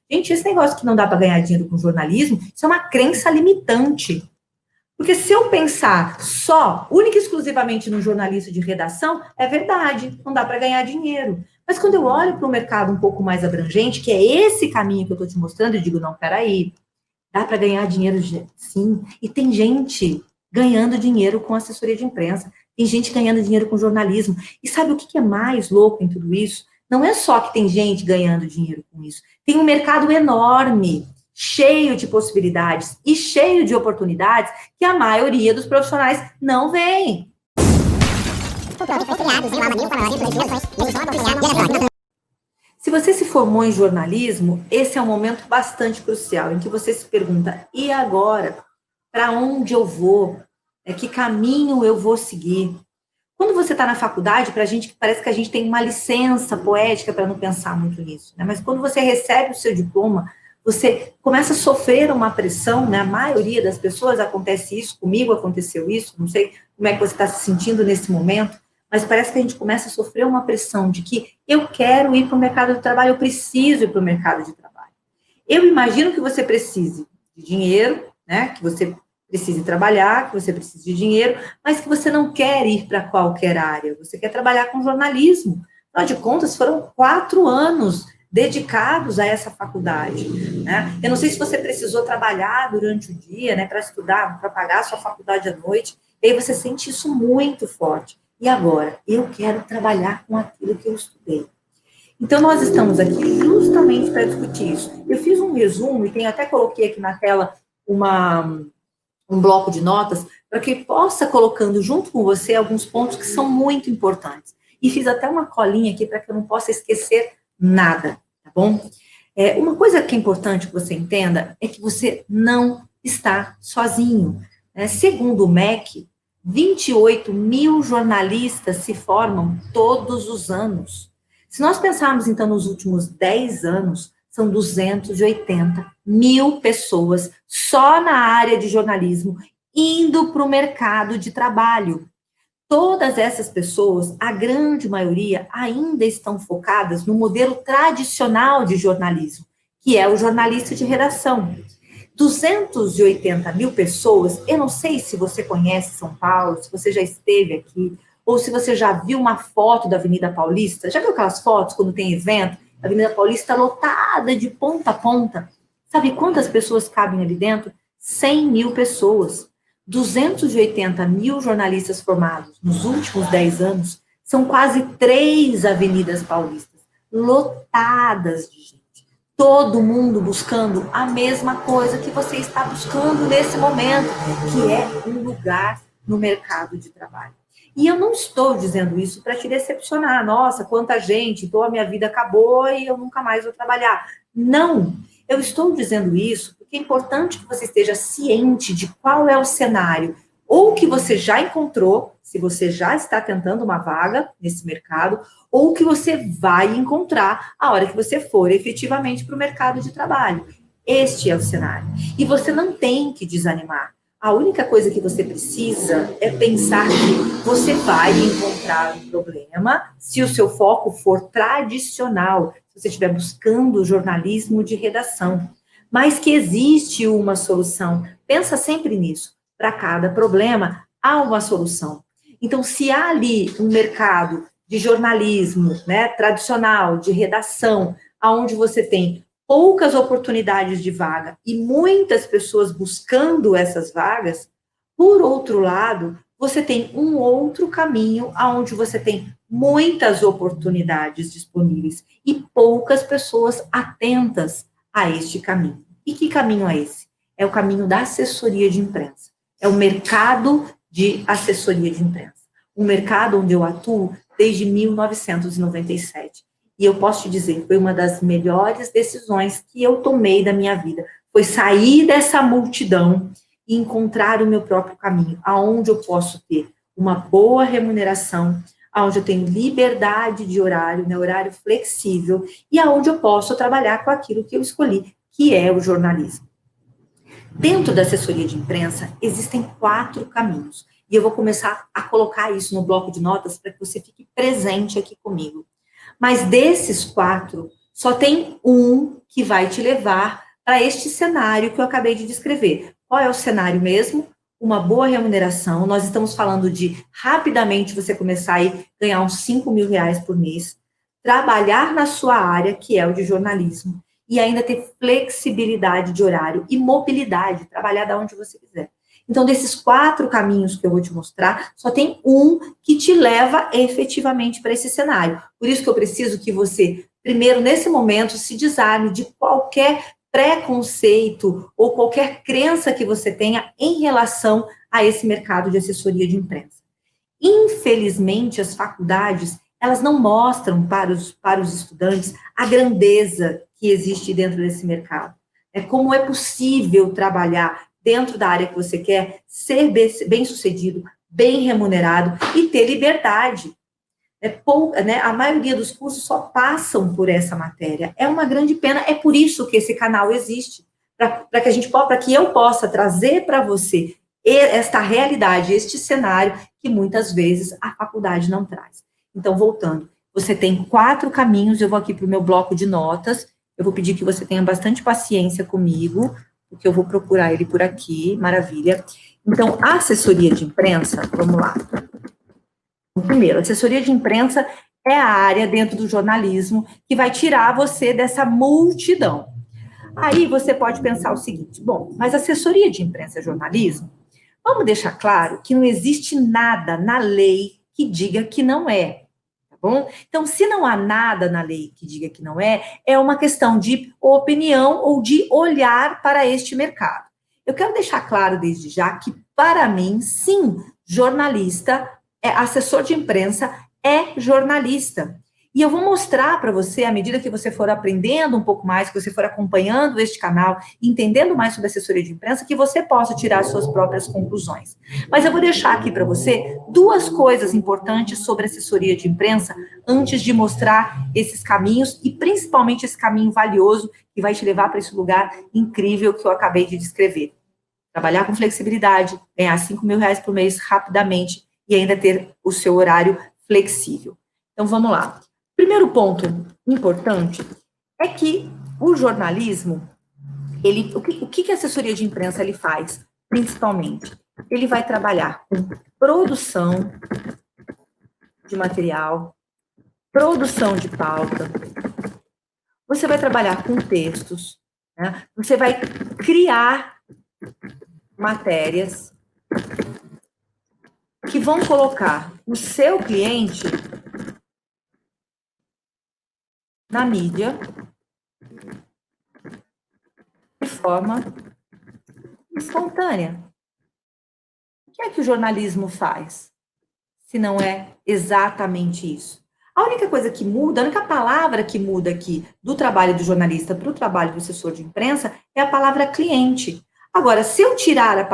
Gente, esse negócio que não dá para ganhar dinheiro com jornalismo, isso é uma crença limitante. Porque se eu pensar só, única e exclusivamente no jornalista de redação, é verdade, não dá para ganhar dinheiro. Mas quando eu olho para o mercado um pouco mais abrangente, que é esse caminho que eu estou te mostrando, eu digo, não, peraí, dá para ganhar dinheiro sim. E tem gente ganhando dinheiro com assessoria de imprensa, tem gente ganhando dinheiro com jornalismo. E sabe o que é mais louco em tudo isso? Não é só que tem gente ganhando dinheiro com isso, tem um mercado enorme, cheio de possibilidades e cheio de oportunidades que a maioria dos profissionais não vê. Se você se formou em jornalismo, esse é um momento bastante crucial, em que você se pergunta, e agora? Para onde eu vou? Que caminho eu vou seguir? Quando você está na faculdade, para a gente, parece que a gente tem uma licença poética para não pensar muito nisso, né? Mas quando você recebe o seu diploma, você começa a sofrer uma pressão, né? A maioria das pessoas acontece isso, comigo aconteceu isso, não sei como é que você está se sentindo nesse momento, mas parece que a gente começa a sofrer uma pressão de que eu quero ir para o mercado de trabalho, eu preciso ir para o mercado de trabalho. Eu imagino que você precise de dinheiro, né? Que você precise trabalhar, que você precise de dinheiro, mas que você não quer ir para qualquer área, você quer trabalhar com jornalismo. Afinal de contas, foram 4 anos dedicados a essa faculdade, né? Eu não sei se você precisou trabalhar durante o dia, né, para estudar, para pagar a sua faculdade à noite, e aí você sente isso muito forte. E agora? Eu quero trabalhar com aquilo que eu estudei. Então, nós estamos aqui justamente para discutir isso. Eu fiz um resumo, e até coloquei aqui na tela um bloco de notas, para que possa colocando junto com você alguns pontos que são muito importantes. E fiz até uma colinha aqui para que eu não possa esquecer nada, tá bom? Uma coisa que é importante que você entenda é que você não está sozinho. Segundo o MEC, 28 mil jornalistas se formam todos os anos. Se nós pensarmos, então, nos últimos 10 anos, são 280 mil pessoas só na área de jornalismo indo para o mercado de trabalho. Todas essas pessoas, a grande maioria, ainda estão focadas no modelo tradicional de jornalismo, que é o jornalista de redação. 280 mil pessoas, eu não sei se você conhece São Paulo, se você já esteve aqui, ou se você já viu uma foto da Avenida Paulista. Já viu aquelas fotos quando tem evento? A Avenida Paulista lotada de ponta a ponta. Sabe quantas pessoas cabem ali dentro? 100 mil pessoas. 280 mil jornalistas formados nos últimos 10 anos são quase 3 avenidas paulistas, lotadas de gente. Todo mundo buscando a mesma coisa que você está buscando nesse momento, que é um lugar no mercado de trabalho. E eu não estou dizendo isso para te decepcionar. Nossa, quanta gente, então a minha vida acabou e eu nunca mais vou trabalhar. Não, eu estou dizendo isso porque é importante que você esteja ciente de qual é o cenário, ou que você já encontrou, se você já está tentando uma vaga nesse mercado, ou que você vai encontrar a hora que você for efetivamente para o mercado de trabalho. Este é o cenário. E você não tem que desanimar. A única coisa que você precisa é pensar que você vai encontrar um problema se o seu foco for tradicional, se você estiver buscando jornalismo de redação, mas que existe uma solução. Pensa sempre nisso. Para cada problema, há uma solução. Então, se há ali um mercado de jornalismo, né, tradicional, de redação, onde você tem poucas oportunidades de vaga e muitas pessoas buscando essas vagas, por outro lado, você tem um outro caminho onde você tem muitas oportunidades disponíveis e poucas pessoas atentas a este caminho. E que caminho é esse? É o caminho da assessoria de imprensa. É o mercado de assessoria de imprensa. Um mercado onde eu atuo desde 1997. E eu posso te dizer, foi uma das melhores decisões que eu tomei da minha vida. Foi sair dessa multidão e encontrar o meu próprio caminho, aonde eu posso ter uma boa remuneração, aonde eu tenho liberdade de horário, né, horário flexível, e aonde eu posso trabalhar com aquilo que eu escolhi, que é o jornalismo. Dentro da assessoria de imprensa, existem 4 caminhos. E eu vou começar a colocar isso no bloco de notas para que você fique presente aqui comigo. Mas desses 4, Só tem um que vai te levar para este cenário que eu acabei de descrever. Qual é o cenário mesmo? Uma boa remuneração. Nós estamos falando de rapidamente você começar a ganhar uns 5 mil reais por mês, trabalhar na sua área, que é o de jornalismo, e ainda ter flexibilidade de horário e mobilidade, trabalhar da onde você quiser. Então, desses 4 caminhos que eu vou te mostrar, só tem um que te leva efetivamente para esse cenário. Por isso que eu preciso que você, primeiro, nesse momento, se desarme de qualquer preconceito ou qualquer crença que você tenha em relação a esse mercado de assessoria de imprensa. Infelizmente, as faculdades, elas não mostram para os estudantes a grandeza que existe dentro desse mercado. Como é possível trabalhar dentro da área que você quer, ser bem-sucedido, bem remunerado e ter liberdade. A maioria dos cursos só passam por essa matéria. É uma grande pena, é por isso que esse canal existe, para que eu possa trazer para você esta realidade, este cenário que muitas vezes a faculdade não traz. Então, voltando, você tem 4 caminhos, eu vou aqui para o meu bloco de notas, eu vou pedir que você tenha bastante paciência comigo, porque eu vou procurar ele por aqui, maravilha. Então, a assessoria de imprensa, vamos lá. Primeiro, assessoria de imprensa é a área dentro do jornalismo que vai tirar você dessa multidão. Aí você pode pensar o seguinte, bom, mas assessoria de imprensa é jornalismo? Vamos deixar claro que não existe nada na lei que diga que não é, tá bom? Então, se não há nada na lei que diga que não é, é uma questão de opinião ou de olhar para este mercado. Eu quero deixar claro desde já que, para mim, sim, jornalista, assessor de imprensa é jornalista. E eu vou mostrar para você, à medida que você for aprendendo um pouco mais, que você for acompanhando este canal, entendendo mais sobre assessoria de imprensa, que você possa tirar suas próprias conclusões. Mas eu vou deixar aqui para você 2 coisas importantes sobre assessoria de imprensa, antes de mostrar esses caminhos, e principalmente esse caminho valioso, que vai te levar para esse lugar incrível que eu acabei de descrever. Trabalhar com flexibilidade, ganhar 5 mil reais por mês rapidamente, e ainda ter o seu horário flexível. Então, vamos lá. Primeiro ponto importante é que o jornalismo, o que a assessoria de imprensa ele faz, principalmente? Ele vai trabalhar com produção de material, produção de pauta, você vai trabalhar com textos, né? Você vai criar matérias que vão colocar o seu cliente na mídia de forma espontânea. O que é que o jornalismo faz, se não é exatamente isso? A única coisa que muda, a única palavra que muda aqui do trabalho do jornalista para o trabalho do assessor de imprensa é a palavra cliente. Agora, se eu tirar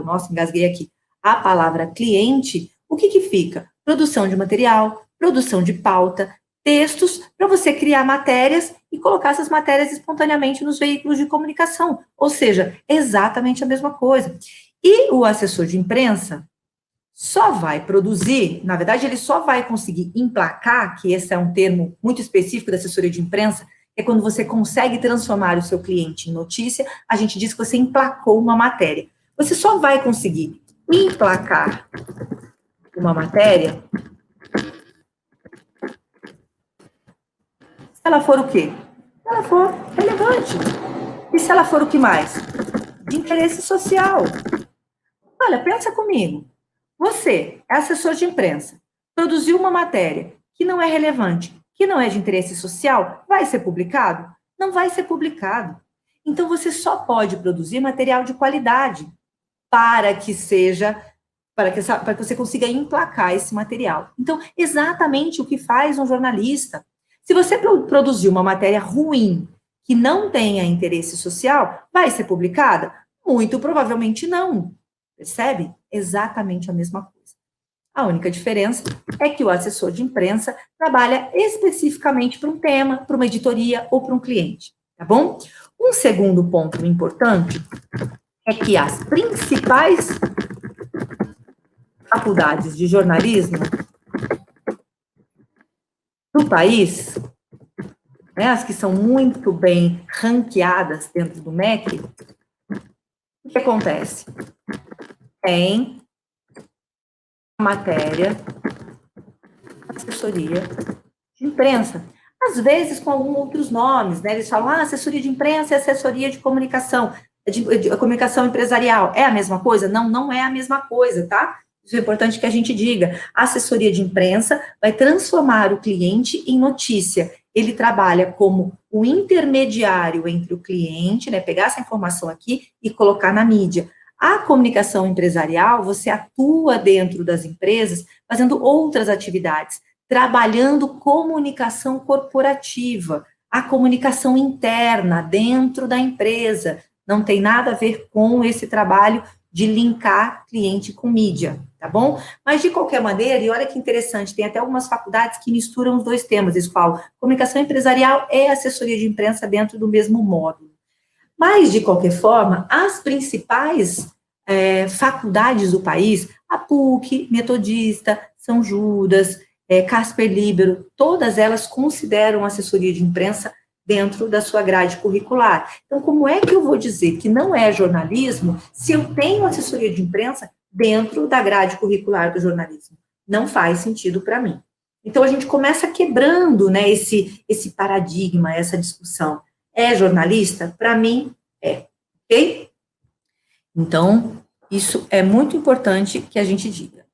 nossa, engasguei aqui, a palavra cliente, o que que fica? Produção de material, produção de pauta, textos para você criar matérias e colocar essas matérias espontaneamente nos veículos de comunicação. Ou seja, exatamente a mesma coisa. E o assessor de imprensa só vai produzir, na verdade, ele só vai conseguir emplacar, que esse é um termo muito específico da assessoria de imprensa, é quando você consegue transformar o seu cliente em notícia, a gente diz que você emplacou uma matéria. Você só vai conseguir emplacar uma matéria se ela for o quê? Se ela for relevante. E se ela for o que mais? De interesse social. Olha, pensa comigo. Você é assessor de imprensa, produziu uma matéria que não é relevante, que não é de interesse social, vai ser publicado? Não vai ser publicado. Então, você só pode produzir material de qualidade para que você consiga emplacar esse material. Então, exatamente o que faz um jornalista. Se você produzir uma matéria ruim, que não tenha interesse social, vai ser publicada? Muito provavelmente não. Percebe? Exatamente a mesma coisa. A única diferença é que o assessor de imprensa trabalha especificamente para um tema, para uma editoria ou para um cliente, tá bom? Um segundo ponto importante é que as principais faculdades de jornalismo do país, né, as que são muito bem ranqueadas dentro do MEC, o que acontece? Tem matéria, assessoria de imprensa. Às vezes com alguns outros nomes, né? Eles falam, assessoria de imprensa e assessoria de comunicação, de comunicação empresarial. É a mesma coisa? Não, não é a mesma coisa, tá? Isso é importante que a gente diga. A assessoria de imprensa vai transformar o cliente em notícia. Ele trabalha como o intermediário entre o cliente, né? Pegar essa informação aqui e colocar na mídia. A comunicação empresarial, você atua dentro das empresas, fazendo outras atividades, trabalhando comunicação corporativa, a comunicação interna dentro da empresa. Não tem nada a ver com esse trabalho de linkar cliente com mídia, tá bom? Mas, de qualquer maneira, e olha que interessante, tem até algumas faculdades que misturam os dois temas, eles falam comunicação empresarial e assessoria de imprensa dentro do mesmo módulo. Mas, de qualquer forma, as principais faculdades do país, a PUC, Metodista, São Judas, Casper Líbero, todas elas consideram assessoria de imprensa dentro da sua grade curricular. Então, como é que eu vou dizer que não é jornalismo se eu tenho assessoria de imprensa dentro da grade curricular do jornalismo? Não faz sentido para mim. Então, a gente começa quebrando, né, esse paradigma, essa discussão. É jornalista? Para mim, é. Ok? Então, isso é muito importante que a gente diga.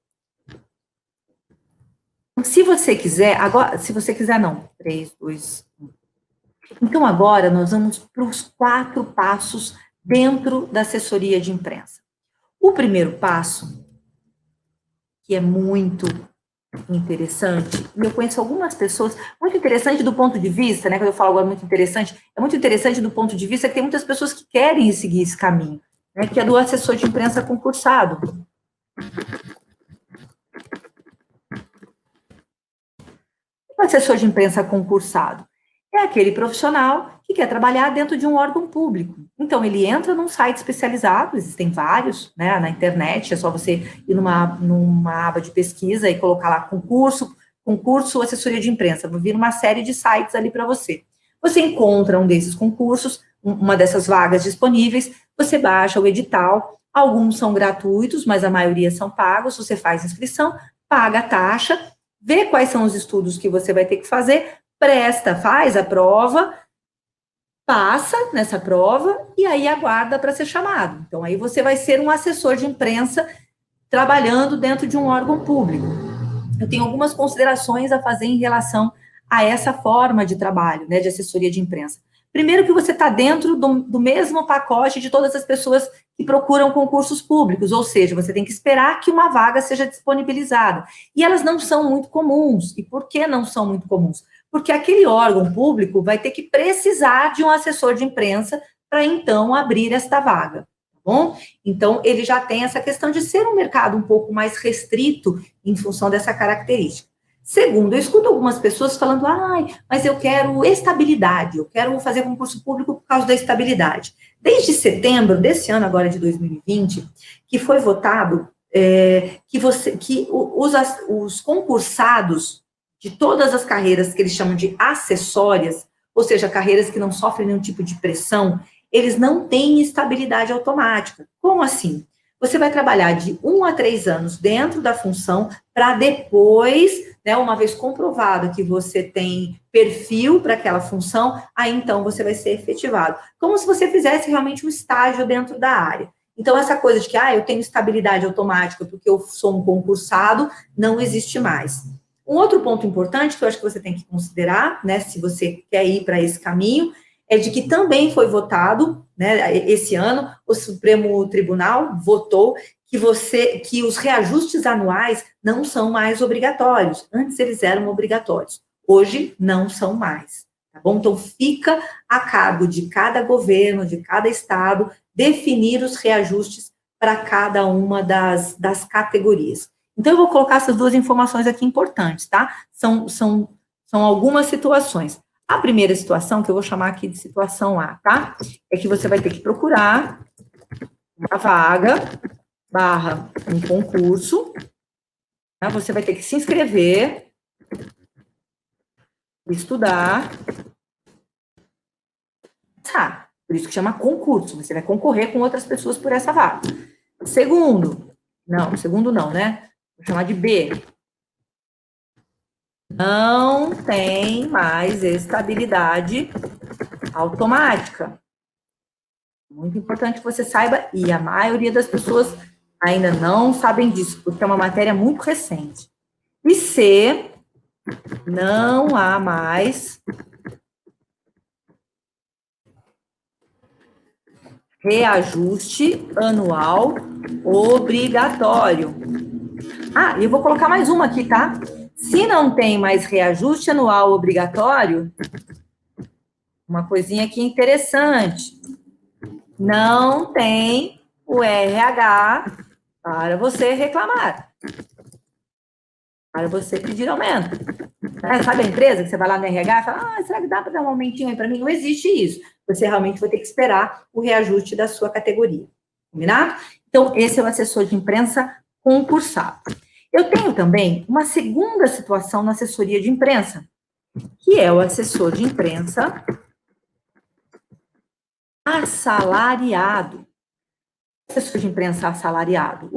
Se você quiser, agora, se você quiser não, 3, 2, 1. Então, agora nós vamos para os 4 passos dentro da assessoria de imprensa. O primeiro passo, que é muito interessante, e eu conheço algumas pessoas, muito interessante do ponto de vista, né, quando eu falo agora muito interessante, é muito interessante do ponto de vista que tem muitas pessoas que querem seguir esse caminho, né, que é do assessor de imprensa concursado. O assessor de imprensa concursado é aquele profissional que quer trabalhar dentro de um órgão público. Então, ele entra num site especializado, existem vários, né, na internet, é só você ir numa aba de pesquisa e colocar lá concurso assessoria de imprensa, vai vir uma série de sites ali para você. Você encontra um desses concursos, uma dessas vagas disponíveis, você baixa o edital, alguns são gratuitos, mas a maioria são pagos, você faz inscrição, paga a taxa, vê quais são os estudos que você vai ter que fazer, presta, faz a prova, passa nessa prova e aí aguarda para ser chamado. Então, aí você vai ser um assessor de imprensa trabalhando dentro de um órgão público. Eu tenho algumas considerações a fazer em relação a essa forma de trabalho, né, de assessoria de imprensa. Primeiro que você está dentro do mesmo pacote de todas as pessoas que procuram concursos públicos, ou seja, você tem que esperar que uma vaga seja disponibilizada. E elas não são muito comuns. E por que não são muito comuns? Porque aquele órgão público vai ter que precisar de um assessor de imprensa para, então, abrir esta vaga. Tá bom? Então, ele já tem essa questão de ser um mercado um pouco mais restrito em função dessa característica. Segundo, eu escuto algumas pessoas falando, mas eu quero estabilidade, eu quero fazer concurso público por causa da estabilidade. Desde setembro desse ano, agora de 2020, que foi votado que os concursados de todas as carreiras que eles chamam de acessórias, ou seja, carreiras que não sofrem nenhum tipo de pressão, eles não têm estabilidade automática. Como assim? Você vai trabalhar de 1 a 3 anos dentro da função para depois, né, uma vez comprovado que você tem perfil para aquela função, aí então você vai ser efetivado. Como se você fizesse realmente um estágio dentro da área. Então, essa coisa de que, eu tenho estabilidade automática porque eu sou um concursado, não existe mais. Um outro ponto importante que eu acho que você tem que considerar, né, se você quer ir para esse caminho, é de que também foi votado, né, esse ano, o Supremo Tribunal votou que os reajustes anuais não são mais obrigatórios. Antes eles eram obrigatórios, hoje não são mais, tá bom? Então fica a cargo de cada governo, de cada estado, definir os reajustes para cada uma das categorias. Então eu vou colocar essas duas informações aqui importantes, tá? São algumas situações. A primeira situação, que eu vou chamar aqui de situação A, tá? É que você vai ter que procurar uma vaga, / um concurso, tá? Você vai ter que se inscrever, estudar, passar. Por isso que chama concurso. Você vai concorrer com outras pessoas por essa vaga. Segundo não, né? Vou chamar de B. Não tem mais estabilidade automática. Muito importante que você saiba, e a maioria das pessoas ainda não sabem disso, porque é uma matéria muito recente. E C, não há mais reajuste anual obrigatório. Ah, e eu vou colocar mais uma aqui, tá? Se não tem mais reajuste anual obrigatório, uma coisinha aqui interessante, não tem o RH para você reclamar, para você pedir aumento. Sabe a empresa que você vai lá no RH e fala, será que dá para dar um aumentinho aí para mim? Não existe isso. Você realmente vai ter que esperar o reajuste da sua categoria. Combinado? Então, esse é o assessor de imprensa concursado. Eu tenho também uma segunda situação na assessoria de imprensa, que é o assessor de imprensa assalariado. Assessor de imprensa assalariado,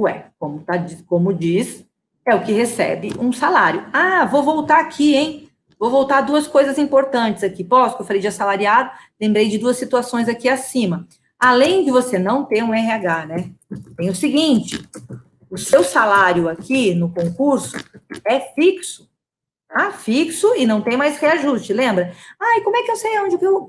como diz, é o que recebe um salário. Ah, vou voltar aqui, hein? Vou voltar a duas coisas importantes aqui. Posso? Que eu falei de assalariado, lembrei de duas situações aqui acima. Além de você não ter um RH, né? Tem o seguinte, o seu salário aqui no concurso é fixo. Tá? Fixo e não tem mais reajuste, lembra? Ah, e como é que eu sei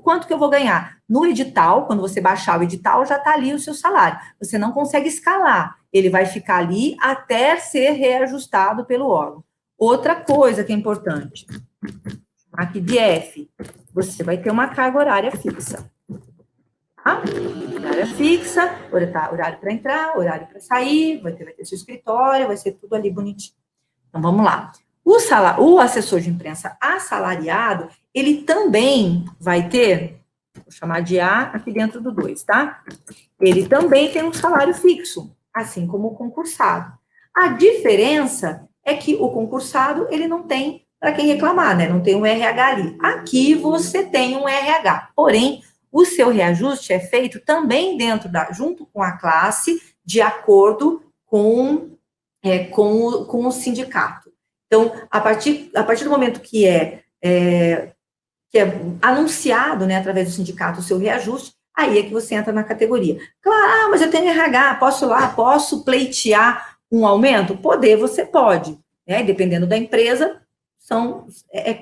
quanto que eu vou ganhar? No edital, quando você baixar o edital, já está ali o seu salário. Você não consegue escalar. Ele vai ficar ali até ser reajustado pelo órgão. Outra coisa que é importante, aqui de F, você vai ter uma carga horária fixa. Tá? Horária fixa, horário para entrar, horário para sair, vai ter seu escritório, vai ser tudo ali bonitinho. Então, vamos lá. O assessor de imprensa assalariado, ele também vai ter, vou chamar de A aqui dentro do 2, tá? Ele também tem um salário fixo, assim como o concursado. A diferença é que o concursado, ele não tem para quem reclamar, né? Não tem um RH ali. Aqui você tem um RH, porém, o seu reajuste é feito também junto com a classe, de acordo com o sindicato. Então, a partir do momento que é anunciado, né, através do sindicato, o seu reajuste, aí é que você entra na categoria. Claro, mas eu tenho RH, posso pleitear um aumento? Você pode, né? Dependendo da empresa,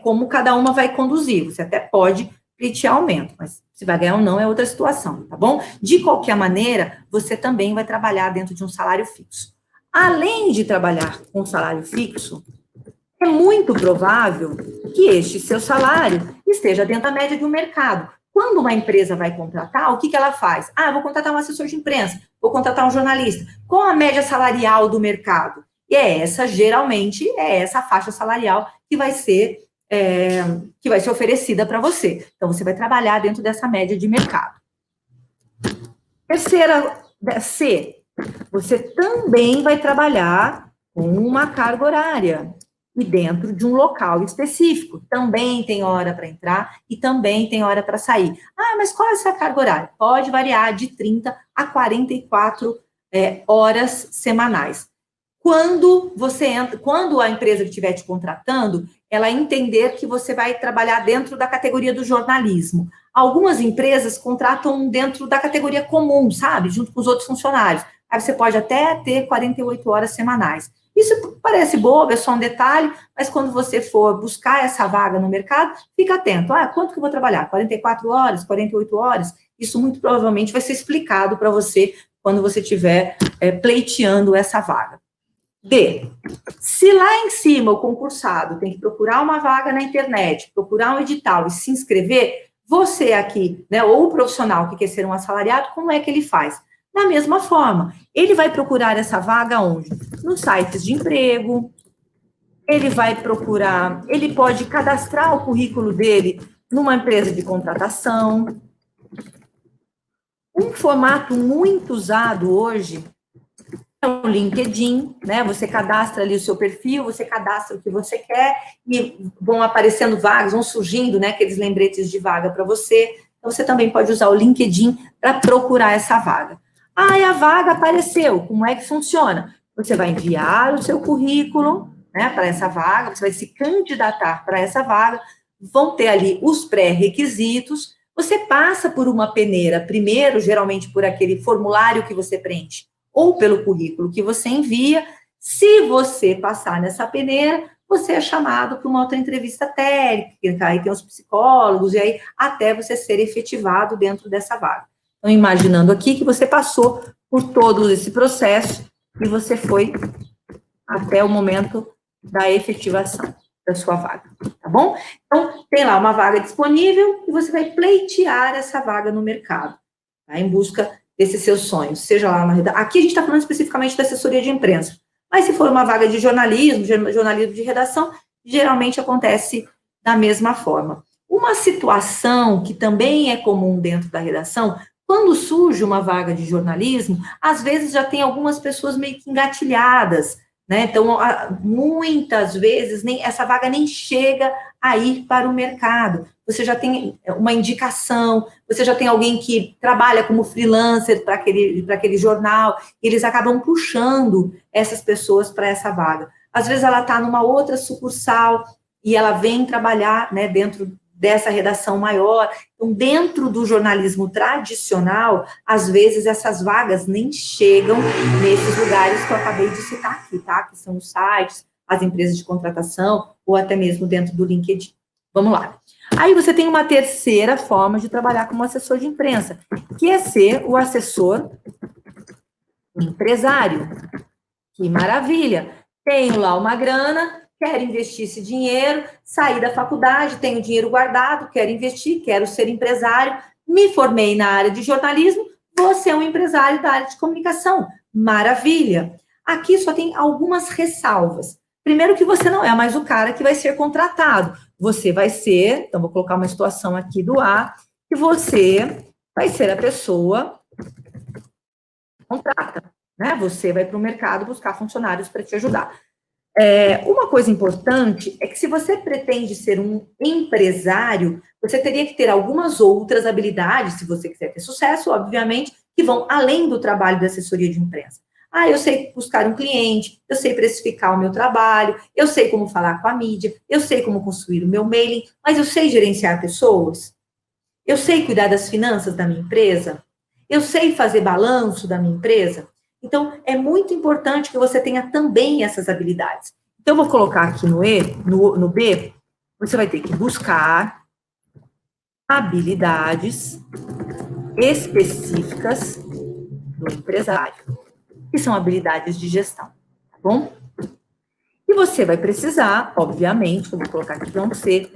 como cada uma vai conduzir. Você até pode pleitear aumento, mas se vai ganhar ou não é outra situação, tá bom? De qualquer maneira, você também vai trabalhar dentro de um salário fixo. Além de trabalhar com salário fixo, é muito provável que este seu salário esteja dentro da média do mercado. Quando uma empresa vai contratar, o que ela faz? Ah, vou contratar um assessor de imprensa, vou contratar um jornalista. Qual a média salarial do mercado? E geralmente, é essa faixa salarial que vai ser oferecida para você. Então, você vai trabalhar dentro dessa média de mercado. Terceira, C, você também vai trabalhar com uma carga horária e dentro de um local específico. Também tem hora para entrar e também tem hora para sair. Ah, mas qual é essa carga horária? Pode variar de 30 a 44 horas semanais. Quando a empresa que estiver te contratando, ela entender que você vai trabalhar dentro da categoria do jornalismo. Algumas empresas contratam dentro da categoria comum, sabe? Junto com os outros funcionários. Aí você pode até ter 48 horas semanais. Isso parece bobo, é só um detalhe, mas quando você for buscar essa vaga no mercado, fica atento. Ah, quanto que eu vou trabalhar? 44 horas, 48 horas? Isso muito provavelmente vai ser explicado para você quando você estiver pleiteando essa vaga. D, se lá em cima o concursado tem que procurar uma vaga na internet, procurar um edital e se inscrever, você aqui, né, ou o profissional que quer ser um assalariado, como é que ele faz? Da mesma forma, ele vai procurar essa vaga onde? Nos sites de emprego, ele pode cadastrar o currículo dele numa empresa de contratação. Um formato muito usado hoje é o LinkedIn, né? Você cadastra ali o seu perfil, você cadastra o que você quer e vão aparecendo vagas, vão surgindo, né, aqueles lembretes de vaga para você. Então, você também pode usar o LinkedIn para procurar essa vaga. Ah, e a vaga apareceu. Como é que funciona? Você vai enviar o seu currículo, né, para essa vaga, você vai se candidatar para essa vaga, vão ter ali os pré-requisitos, você passa por uma peneira, primeiro, geralmente por aquele formulário que você preenche, ou pelo currículo que você envia. Se você passar nessa peneira, você é chamado para uma outra entrevista técnica, aí tem os psicólogos, e aí até você ser efetivado dentro dessa vaga. Então, imaginando aqui que você passou por todo esse processo e você foi até o momento da efetivação da sua vaga, tá bom? Então, tem lá uma vaga disponível e você vai pleitear essa vaga no mercado, tá? Em busca desses seus sonhos, seja lá na redação. Aqui a gente está falando especificamente da assessoria de imprensa, mas se for uma vaga de jornalismo de redação, geralmente acontece da mesma forma. Uma situação que também é comum dentro da redação, quando surge uma vaga de jornalismo, às vezes já tem algumas pessoas meio que engatilhadas, né? Então, muitas vezes, essa vaga nem chega a ir para o mercado. Você já tem uma indicação, você já tem alguém que trabalha como freelancer para aquele jornal, e eles acabam puxando essas pessoas para essa vaga. Às vezes, ela está numa outra sucursal e ela vem trabalhar, né, dentro dessa redação maior. Então, dentro do jornalismo tradicional, às vezes essas vagas nem chegam nesses lugares que eu acabei de citar aqui, tá? Que são os sites, as empresas de contratação, ou até mesmo dentro do LinkedIn. Vamos lá. Aí você tem uma terceira forma de trabalhar como assessor de imprensa, que é ser o assessor empresário. Que maravilha! Tenho lá uma grana, quero investir esse dinheiro, saí da faculdade, tenho dinheiro guardado, quero investir, quero ser empresário, me formei na área de jornalismo, vou ser um empresário da área de comunicação. Maravilha! Aqui só tem algumas ressalvas. Primeiro que você não é mais o cara que vai ser contratado. Você vai ser, então vou colocar uma situação aqui do A, que você vai ser a pessoa que contrata, né? Você vai para o mercado buscar funcionários para te ajudar. Uma coisa importante é que se você pretende ser um empresário, você teria que ter algumas outras habilidades, se você quiser ter sucesso, obviamente, que vão além do trabalho da assessoria de imprensa. Ah, eu sei buscar um cliente, eu sei precificar o meu trabalho, eu sei como falar com a mídia, eu sei como construir o meu mailing, mas eu sei gerenciar pessoas, eu sei cuidar das finanças da minha empresa, eu sei fazer balanço da minha empresa. Então, é muito importante que você tenha também essas habilidades. Então, eu vou colocar aqui no B, você vai ter que buscar habilidades específicas do empresário, que são habilidades de gestão, tá bom? E você vai precisar, obviamente, eu vou colocar aqui para você,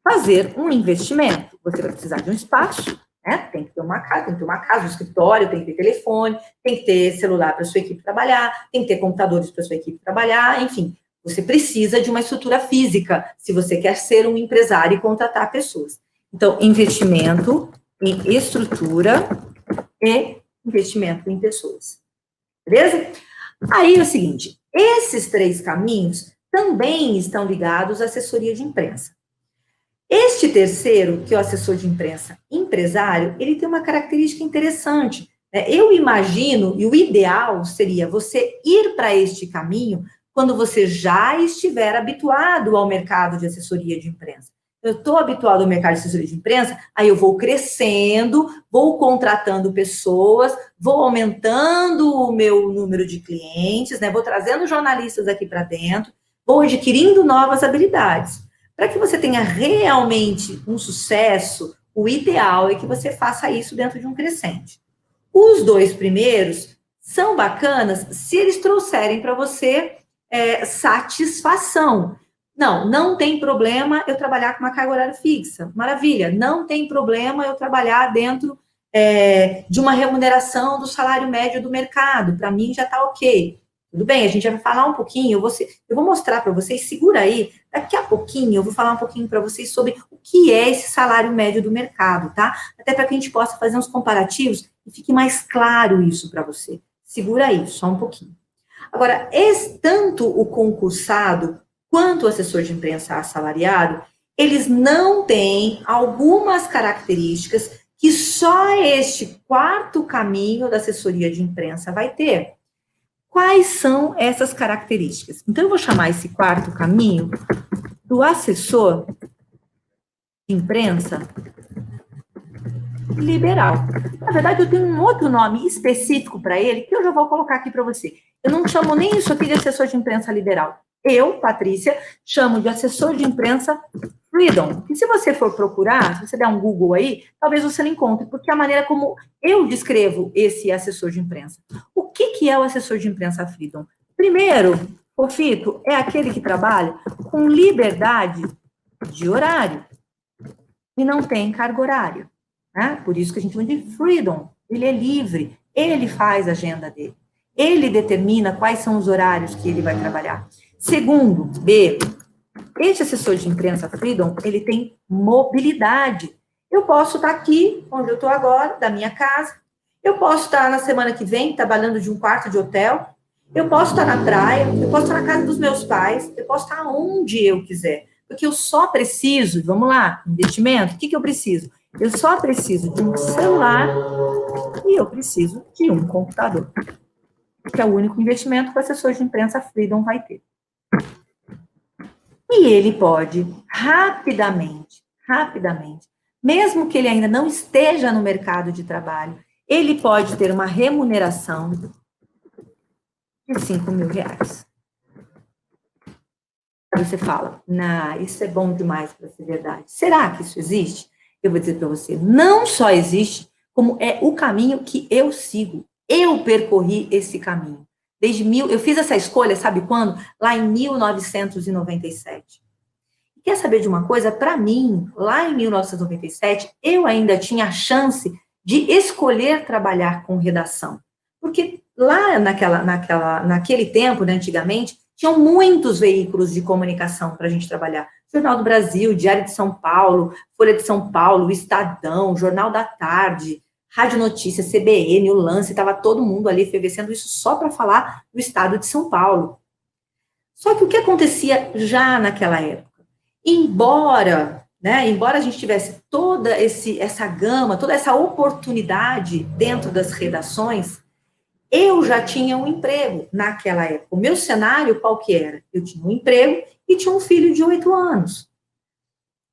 fazer um investimento. Você vai precisar de um espaço, né? Tem que ter uma casa, um escritório, tem que ter telefone, tem que ter celular para sua equipe trabalhar, tem que ter computadores para sua equipe trabalhar, enfim. Você precisa de uma estrutura física, se você quer ser um empresário e contratar pessoas. Então, investimento em estrutura e investimento em pessoas. Beleza? Aí é o seguinte, esses três caminhos também estão ligados à assessoria de imprensa. Este terceiro, que é o assessor de imprensa empresário, ele tem uma característica interessante, né? Eu imagino, e o ideal seria você ir para este caminho quando você já estiver habituado ao mercado de assessoria de imprensa. Eu estou habituado ao mercado de assessoria de imprensa, aí eu vou crescendo, vou contratando pessoas, vou aumentando o meu número de clientes, né? Vou trazendo jornalistas aqui para dentro, vou adquirindo novas habilidades. Para que você tenha realmente um sucesso, o ideal é que você faça isso dentro de um crescente. Os dois primeiros são bacanas se eles trouxerem para você satisfação. Não tem problema eu trabalhar com uma carga horária fixa. Maravilha. Não tem problema eu trabalhar dentro de uma remuneração do salário médio do mercado. Para mim já está ok. Tudo bem, a gente vai falar um pouquinho, eu vou mostrar para vocês, segura aí, daqui a pouquinho eu vou falar um pouquinho para vocês sobre o que é esse salário médio do mercado, tá? Até para que a gente possa fazer uns comparativos e fique mais claro isso para você. Segura aí, só um pouquinho. Agora, tanto o concursado quanto o assessor de imprensa assalariado, eles não têm algumas características que só este quarto caminho da assessoria de imprensa vai ter. Quais são essas características? Então, eu vou chamar esse quarto caminho do assessor de imprensa liberal. Na verdade, eu tenho um outro nome específico para ele, que eu já vou colocar aqui para você. Eu não chamo nem isso aqui de assessor de imprensa liberal. Eu, Patrícia, chamo de assessor de imprensa Freedom. E se você for procurar, se você der um Google aí, talvez você não encontre, porque é a maneira como eu descrevo esse assessor de imprensa. O que é o assessor de imprensa Freedom? Primeiro, o Fito é aquele que trabalha com liberdade de horário e não tem carga horária. Né? Por isso que a gente chama de freedom. Ele é livre, ele faz a agenda dele. Ele determina quais são os horários que ele vai trabalhar. Segundo, B, este assessor de imprensa freedom, ele tem mobilidade. Eu posso estar aqui, onde eu estou agora, da minha casa. Eu posso estar na semana que vem, trabalhando de um quarto de hotel. Eu posso estar na praia, eu posso estar na casa dos meus pais, eu posso estar onde eu quiser. Porque eu só preciso, vamos lá, investimento, o que eu preciso? Eu só preciso de um celular e eu preciso de um computador. Que é o único investimento que o assessor de imprensa Freedom vai ter. E ele pode, rapidamente, mesmo que ele ainda não esteja no mercado de trabalho, ele pode ter uma remuneração de R$5.000. Você fala, isso é bom demais para ser verdade. Será que isso existe? Eu vou dizer para você, não só existe, como é o caminho que eu sigo. Eu percorri esse caminho. Eu fiz essa escolha, sabe quando? Lá em 1997. Quer saber de uma coisa? Para mim, lá em 1997, eu ainda tinha a chance de escolher trabalhar com redação. Porque lá naquele tempo, né, antigamente, tinham muitos veículos de comunicação para a gente trabalhar. Jornal do Brasil, Diário de São Paulo, Folha de São Paulo, Estadão, Jornal da Tarde, Rádio Notícias, CBN, o Lance, estava todo mundo ali efervescendo isso só para falar do estado de São Paulo. Só que o que acontecia já naquela época? Embora a gente tivesse toda essa gama, toda essa oportunidade dentro das redações, eu já tinha um emprego naquela época. O meu cenário, qual que era? Eu tinha um emprego e tinha um filho de 8 anos.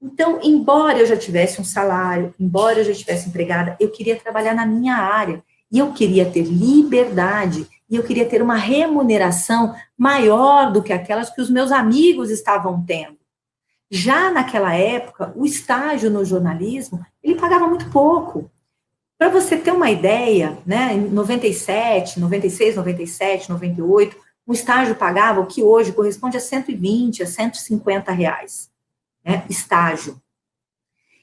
Então, embora eu já tivesse um salário, embora eu já estivesse empregada, eu queria trabalhar na minha área. E eu queria ter liberdade, e eu queria ter uma remuneração maior do que aquelas que os meus amigos estavam tendo. Já naquela época, o estágio no jornalismo, ele pagava muito pouco. Para você ter uma ideia, né, em 97, 96, 97, 98, um estágio pagava o que hoje corresponde a 120, a 150 reais, né, estágio.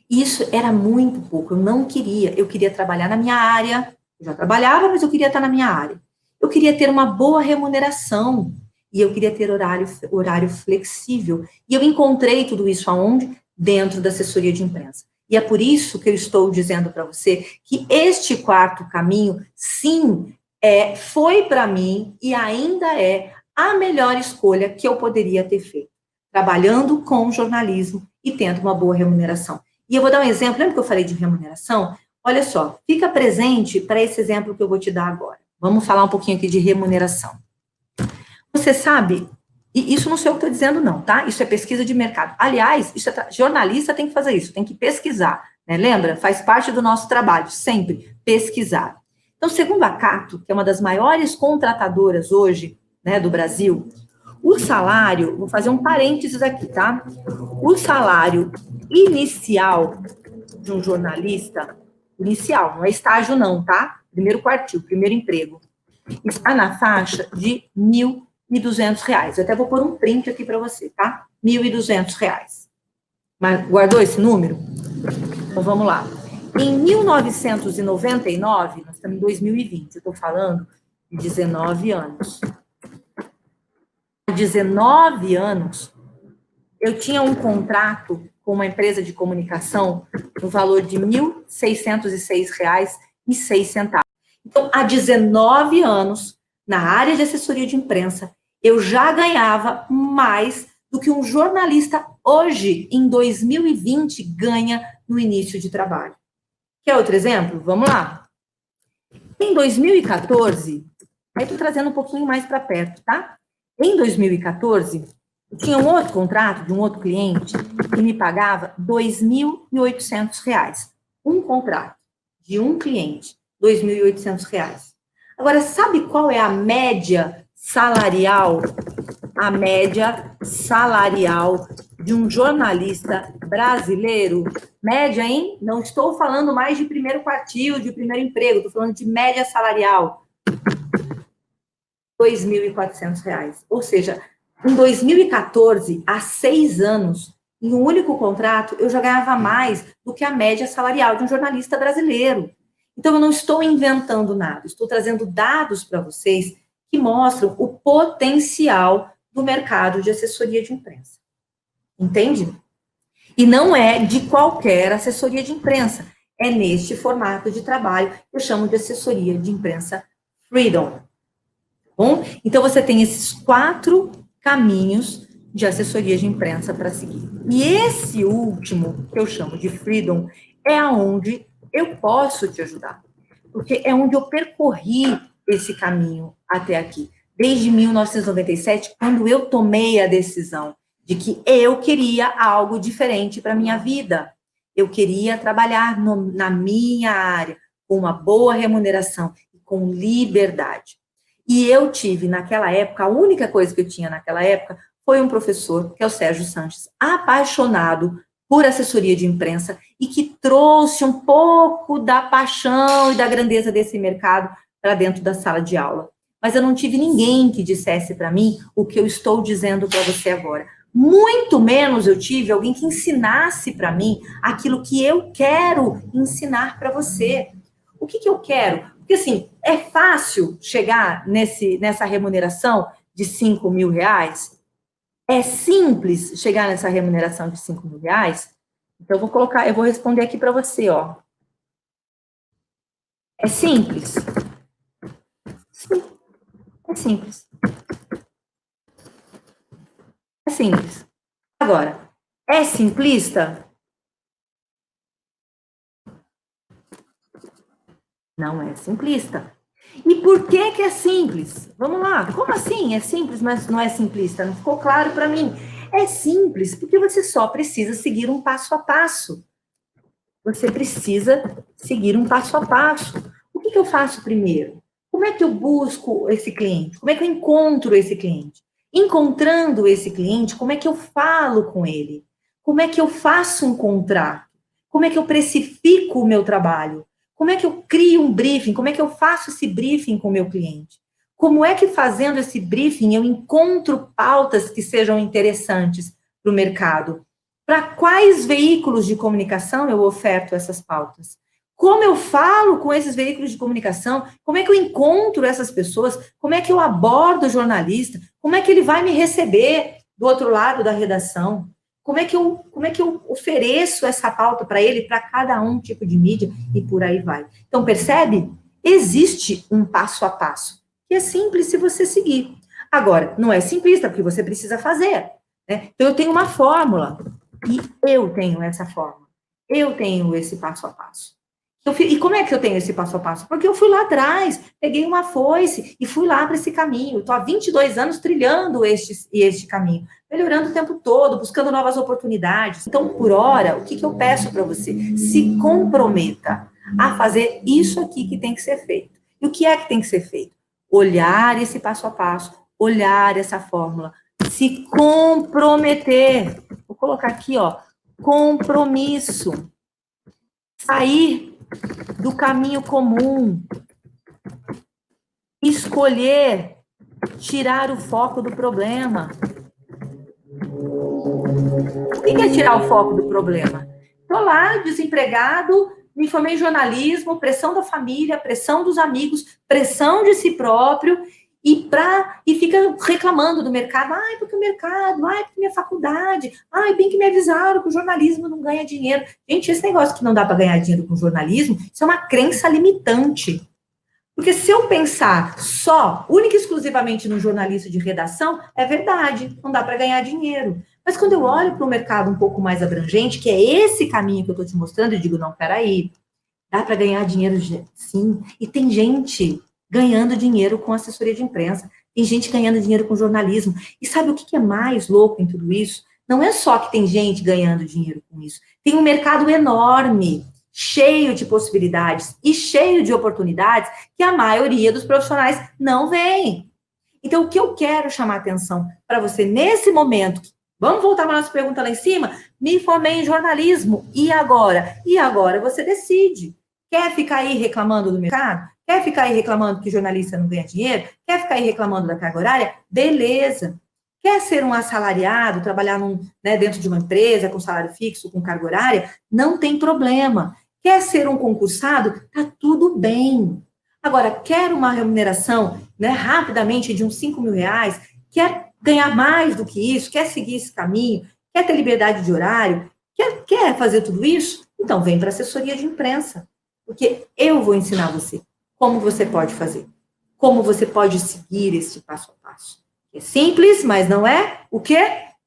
Isso era muito pouco, eu não queria, eu queria trabalhar na minha área, eu já trabalhava, mas eu queria estar na minha área. Eu queria ter uma boa remuneração, e eu queria ter horário flexível. E eu encontrei tudo isso aonde? Dentro da assessoria de imprensa. E é por isso que eu estou dizendo para você que este quarto caminho, sim, foi para mim e ainda é a melhor escolha que eu poderia ter feito. Trabalhando com jornalismo e tendo uma boa remuneração. E eu vou dar um exemplo, lembra que eu falei de remuneração? Olha só, fica presente para esse exemplo que eu vou te dar agora. Vamos falar um pouquinho aqui de remuneração. Você sabe, e isso não sou eu que estou dizendo não, tá? Isso é pesquisa de mercado. Aliás, jornalista tem que fazer isso, tem que pesquisar, né? Lembra? Faz parte do nosso trabalho, sempre pesquisar. Então, segundo a Cato, que é uma das maiores contratadoras hoje, né, do Brasil, o salário, vou fazer um parênteses aqui, tá? O salário inicial de um jornalista, inicial, não é estágio não, tá? Primeiro quartil, primeiro emprego, está na faixa de R$1.200. Eu até vou pôr um print aqui para você, tá? R$1.200. Mas guardou esse número? Então, vamos lá. Em 1999, nós estamos em 2020, eu estou falando de 19 anos. Há 19 anos, eu tinha um contrato com uma empresa de comunicação no valor de R$1.606,06. Então, há 19 anos, na área de assessoria de imprensa, eu já ganhava mais do que um jornalista hoje, em 2020, ganha no início de trabalho. Quer outro exemplo? Vamos lá. Em 2014, aí estou trazendo um pouquinho mais para perto, tá? Em 2014, eu tinha um outro contrato de um outro cliente que me pagava R$ 2.800. Um contrato de um cliente, R$ 2.800. Agora, sabe qual é a média salarial? A média salarial de um jornalista brasileiro? Média, hein? Não estou falando mais de primeiro quartil, de primeiro emprego, estou falando de média salarial. R$ 2.400. Ou seja, em 2014, há 6 anos, em um único contrato, eu já ganhava mais do que a média salarial de um jornalista brasileiro. Então, eu não estou inventando nada, estou trazendo dados para vocês que mostram o potencial do mercado de assessoria de imprensa. Entende? E não é de qualquer assessoria de imprensa, é neste formato de trabalho que eu chamo de assessoria de imprensa Freedom. Bom, então você tem esses 4 caminhos de assessoria de imprensa para seguir. E esse último, que eu chamo de Freedom, é onde eu posso te ajudar, porque é onde eu percorri esse caminho até aqui. Desde 1997, quando eu tomei a decisão de que eu queria algo diferente para a minha vida. Eu queria trabalhar na minha área, com uma boa remuneração e com liberdade. E eu tive, naquela época, a única coisa que eu tinha naquela época foi um professor, que é o Sérgio Sanches, apaixonado por assessoria de imprensa e que trouxe um pouco da paixão e da grandeza desse mercado para dentro da sala de aula. Mas eu não tive ninguém que dissesse para mim o que eu estou dizendo para você agora. Muito menos eu tive alguém que ensinasse para mim aquilo que eu quero ensinar para você. O que eu quero? Porque, assim, é fácil chegar nessa remuneração de R$ 5.000? É simples chegar nessa remuneração de R$ 5.000? Então, eu vou responder aqui para você, ó. É simples? Sim, é simples. É simples. Agora, é simplista? Não é simplista. E por que é simples? Vamos lá, como assim? É simples, mas não é simplista? Não ficou claro para mim. É simples porque você só precisa seguir um passo a passo. Você precisa seguir um passo a passo. O que eu faço primeiro? Como é que eu busco esse cliente? Como é que eu encontro esse cliente? Encontrando esse cliente, como é que eu falo com ele? Como é que eu faço um contrato? Como é que eu precifico o meu trabalho? Como é que eu crio um briefing? Como é que eu faço esse briefing com o meu cliente? Como é que fazendo esse briefing eu encontro pautas que sejam interessantes para o mercado? Para quais veículos de comunicação eu oferto essas pautas? Como eu falo com esses veículos de comunicação? Como é que eu encontro essas pessoas? Como é que eu abordo o jornalista? Como é que ele vai me receber do outro lado da redação? Como é que eu ofereço essa pauta para ele, para cada um tipo de mídia e por aí vai? Então, percebe? Existe um passo a passo, que é simples se você seguir. Agora, não é simplista, porque você precisa fazer. Né? Então, eu tenho uma fórmula, e eu tenho essa fórmula. Eu tenho esse passo a passo. E como é que eu tenho esse passo a passo? Porque eu fui lá atrás, peguei uma foice e fui lá para esse caminho. Estou há 22 anos trilhando este caminho, melhorando o tempo todo, buscando novas oportunidades. Então, por hora, o que eu peço para você? Se comprometa a fazer isso aqui que tem que ser feito. E o que é que tem que ser feito? Olhar esse passo a passo, olhar essa fórmula, se comprometer. Vou colocar aqui, ó, compromisso. Sair do caminho comum, escolher tirar o foco do problema. O que é tirar o foco do problema? Estou lá, desempregado, me formei em jornalismo, pressão da família, pressão dos amigos, pressão de si próprio, e fica reclamando do mercado. Ai, porque o mercado, ai, porque minha faculdade, ai, bem que me avisaram que o jornalismo não ganha dinheiro. Gente, esse negócio que não dá para ganhar dinheiro com jornalismo, isso é uma crença limitante. Porque se eu pensar só, única e exclusivamente no jornalista de redação, é verdade, não dá para ganhar dinheiro. Mas quando eu olho para o mercado um pouco mais abrangente, que é esse caminho que eu estou te mostrando, eu digo, não, peraí, dá para ganhar dinheiro sim. E tem gente ganhando dinheiro com assessoria de imprensa, tem gente ganhando dinheiro com jornalismo. E sabe o que é mais louco em tudo isso? Não é só que tem gente ganhando dinheiro com isso, tem um mercado enorme, cheio de possibilidades e cheio de oportunidades que a maioria dos profissionais não vê. Então, o que eu quero chamar atenção para você nesse momento, vamos voltar para a nossa pergunta lá em cima, me formei em jornalismo, e agora? E agora você decide. Quer ficar aí reclamando do mercado? Quer ficar aí reclamando que jornalista não ganha dinheiro? Quer ficar aí reclamando da carga horária? Beleza. Quer ser um assalariado, trabalhar dentro de uma empresa com salário fixo, com carga horária? Não tem problema. Quer ser um concursado? Tá tudo bem. Agora, quer uma remuneração rapidamente de uns 5 mil reais? Quer ganhar mais do que isso? Quer seguir esse caminho? Quer ter liberdade de horário? Quer fazer tudo isso? Então, vem para a assessoria de imprensa. Porque eu vou ensinar você como você pode fazer. Como você pode seguir esse passo a passo. É simples, mas não é o quê?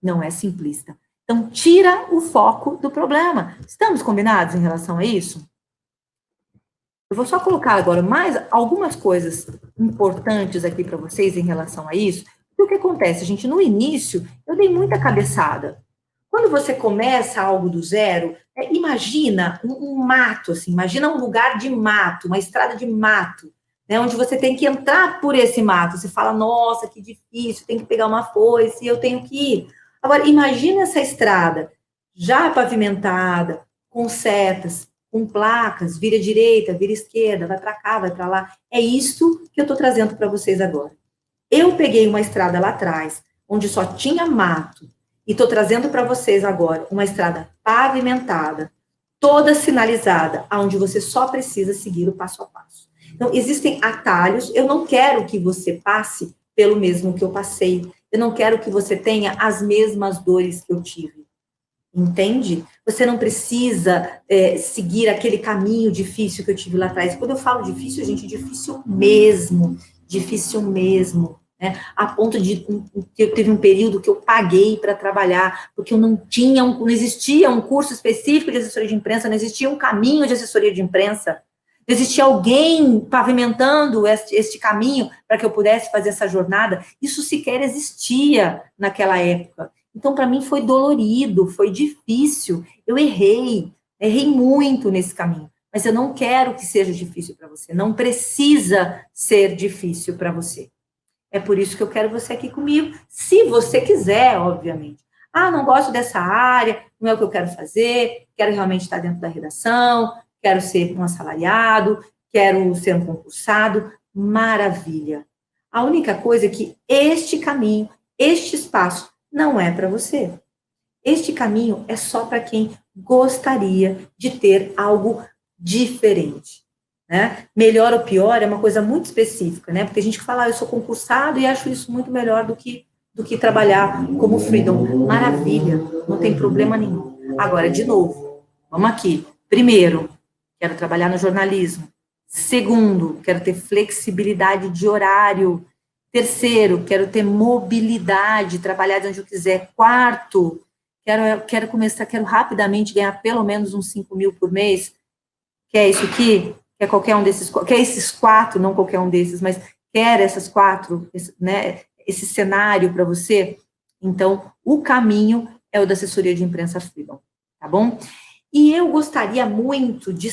Não é simplista. Então, tira o foco do problema. Estamos combinados em relação a isso? Eu vou só colocar agora mais algumas coisas importantes aqui para vocês em relação a isso. O que acontece, gente? No início, eu dei muita cabeçada. Quando você começa algo do zero, imagina um mato, assim, imagina um lugar de mato, uma estrada de mato, onde você tem que entrar por esse mato. Você fala, nossa, que difícil, tem que pegar uma foice, eu tenho que ir. Agora, imagina essa estrada já pavimentada, com setas, com placas, vira direita, vira esquerda, vai para cá, vai para lá. É isso que eu estou trazendo para vocês agora. Eu peguei uma estrada lá atrás, onde só tinha mato, e estou trazendo para vocês agora uma estrada pavimentada, toda sinalizada, onde você só precisa seguir o passo a passo. Então, existem atalhos, eu não quero que você passe pelo mesmo que eu passei, eu não quero que você tenha as mesmas dores que eu tive. Entende? Você não precisa seguir aquele caminho difícil que eu tive lá atrás. Quando eu falo difícil, gente, difícil mesmo. Difícil mesmo. Né? A ponto de que teve um período que eu paguei para trabalhar, porque eu não existia um curso específico de assessoria de imprensa, não existia um caminho de assessoria de imprensa, não existia alguém pavimentando este caminho para que eu pudesse fazer essa jornada. Isso sequer existia naquela época. Então, para mim, foi dolorido, foi difícil. Eu errei muito nesse caminho. Mas eu não quero que seja difícil para você. Não precisa ser difícil para você. É por isso que eu quero você aqui comigo, se você quiser, obviamente. Ah, não gosto dessa área, não é o que eu quero fazer, quero realmente estar dentro da redação, quero ser um assalariado, quero ser um concursado. Maravilha. A única coisa é que este caminho, este espaço, não é para você. Este caminho é só para quem gostaria de ter algo diferente. Né? Melhor ou pior é uma coisa muito específica, né? Porque a gente fala, eu sou concursado e acho isso muito melhor do que trabalhar como freedom. Maravilha, não tem problema nenhum. Agora, de novo, vamos aqui. Primeiro, quero trabalhar no jornalismo. Segundo, quero ter flexibilidade de horário. Terceiro, quero ter mobilidade, trabalhar de onde eu quiser. Quarto, quero rapidamente ganhar pelo menos uns 5 mil por mês. Quer isso aqui? Quer qualquer um desses? Quer esses 4, não qualquer um desses, mas quer essas 4, né? Esse cenário para você? Então, o caminho é o da assessoria de imprensa Freedom, tá bom? E eu gostaria muito de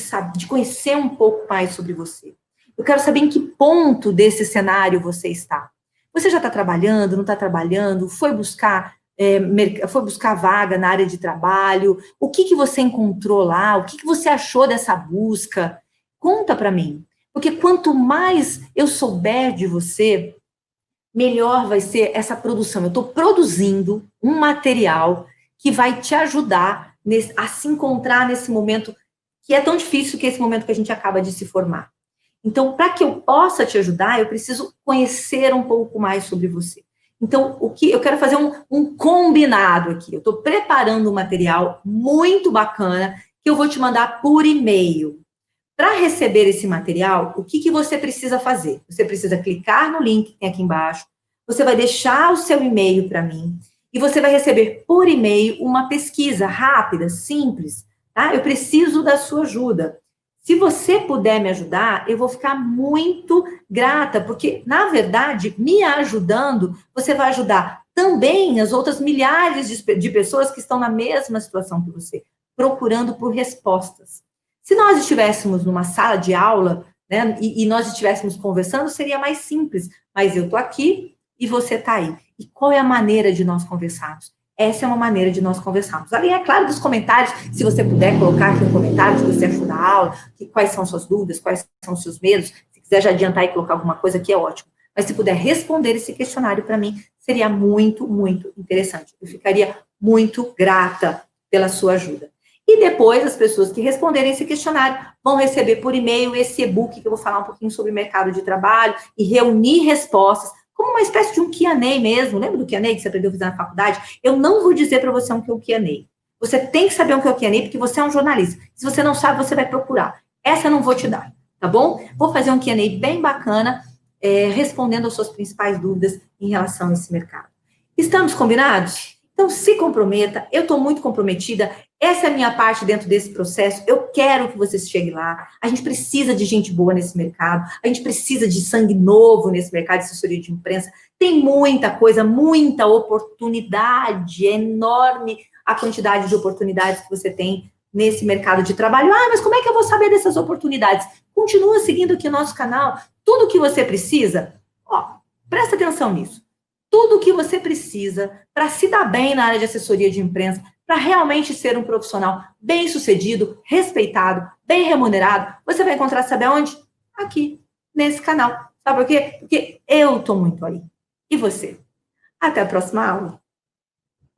conhecer um pouco mais sobre você. Eu quero saber em que ponto desse cenário você está. Você já está trabalhando, não está trabalhando? Foi buscar vaga na área de trabalho? O que você encontrou lá? O que você achou dessa busca? Conta para mim. Porque quanto mais eu souber de você, melhor vai ser essa produção. Eu estou produzindo um material que vai te ajudar a se encontrar nesse momento que é tão difícil, que é esse momento que a gente acaba de se formar. Então, para que eu possa te ajudar, eu preciso conhecer um pouco mais sobre você. Então, eu quero fazer um combinado aqui. Eu estou preparando um material muito bacana que eu vou te mandar por e-mail. Para receber esse material, o que você precisa fazer? Você precisa clicar no link que tem aqui embaixo, você vai deixar o seu e-mail para mim, e você vai receber por e-mail uma pesquisa rápida, simples, tá? Eu preciso da sua ajuda. Se você puder me ajudar, eu vou ficar muito grata, porque, na verdade, me ajudando, você vai ajudar também as outras milhares de pessoas que estão na mesma situação que você, procurando por respostas. Se nós estivéssemos numa sala de aula, né, e nós estivéssemos conversando, seria mais simples, mas eu estou aqui e você está aí. E qual é a maneira de nós conversarmos? Essa é uma maneira de nós conversarmos. Além, é claro, dos comentários, se você puder colocar aqui um comentário do que você achou da aula, quais são suas dúvidas, quais são os seus medos, se quiser já adiantar e colocar alguma coisa aqui, é ótimo. Mas se puder responder esse questionário para mim, seria muito, muito interessante. Eu ficaria muito grata pela sua ajuda. E depois, as pessoas que responderem esse questionário vão receber por e-mail esse e-book que eu vou falar um pouquinho sobre mercado de trabalho e reunir respostas, como uma espécie de um Q&A mesmo. Lembra do Q&A que você aprendeu a fazer na faculdade? Eu não vou dizer para você o que é um Q&A. Você tem que saber o que é um Q&A, porque você é um jornalista. Se você não sabe, você vai procurar. Essa eu não vou te dar, tá bom? Vou fazer um Q&A bem bacana, respondendo as suas principais dúvidas em relação a esse mercado. Estamos combinados? Então, se comprometa. Eu estou muito comprometida. Essa é a minha parte dentro desse processo. Eu quero que você chegue lá. A gente precisa de gente boa nesse mercado. A gente precisa de sangue novo nesse mercado de assessoria de imprensa. Tem muita coisa, muita oportunidade. É enorme a quantidade de oportunidades que você tem nesse mercado de trabalho. Ah, mas como é que eu vou saber dessas oportunidades? Continua seguindo aqui o nosso canal. Tudo que você precisa, ó, presta atenção nisso. Tudo o que você precisa para se dar bem na área de assessoria de imprensa, para realmente ser um profissional bem-sucedido, respeitado, bem remunerado, você vai encontrar, sabe aonde? Aqui, nesse canal. Sabe por quê? Porque eu estou muito aí. E você? Até a próxima aula.